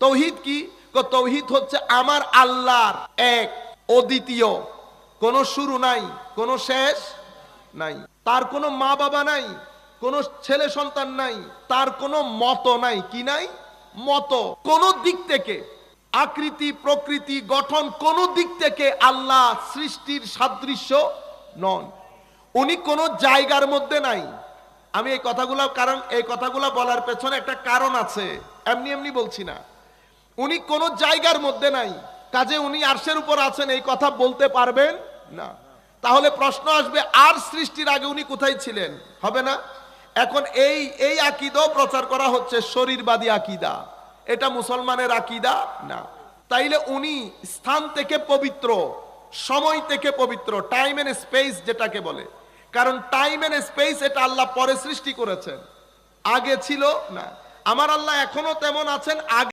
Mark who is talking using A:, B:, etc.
A: তৌহিদ কি? তৌহিদ হচ্ছে আমার আল্লাহর এক, অদ্বিতীয়, কোনো শুরু নাই, কোনো শেষ নাই, তার কোনো মা বাবা নাই, কোনো ছেলে সন্তান নাই, তার কোনো মত নাই। কি নাই? মত। কোন দিক থেকে, আকৃতি, প্রকৃতি, গঠন, কোন দিক থেকে আল্লাহ সৃষ্টির সাদৃশ্য নন। উনি কোন জায়গার মধ্যে নাই। আমি এই কথাগুলো বলার পেছনে একটা কারণ আছে, এমনি এমনি বলছি না। উনি কোন জায়গার মধ্যে নাই, কাজে উনি আরশের উপর আছেন এই কথা বলতে পারবেন না। তাহলে প্রশ্ন আসবে, আর সৃষ্টির আগে উনি কোথায় ছিলেন? হবে না? এখন এই আকীদাও প্রচার করা হচ্ছে, শরীরবাদী আকীদা। এটা মুসলমানের আকীদা না। তাইলে উনি স্থান থেকে পবিত্র, সময় থেকে পবিত্র, টাইম এন্ড স্পেস যেটাকে বলে। কারণ টাইম এন্ড স্পেস এটা আল্লাহ পরে সৃষ্টি করেছেন, আগে ছিল না। আমার আল্লাহ এখনো তেমন আছেন, আগে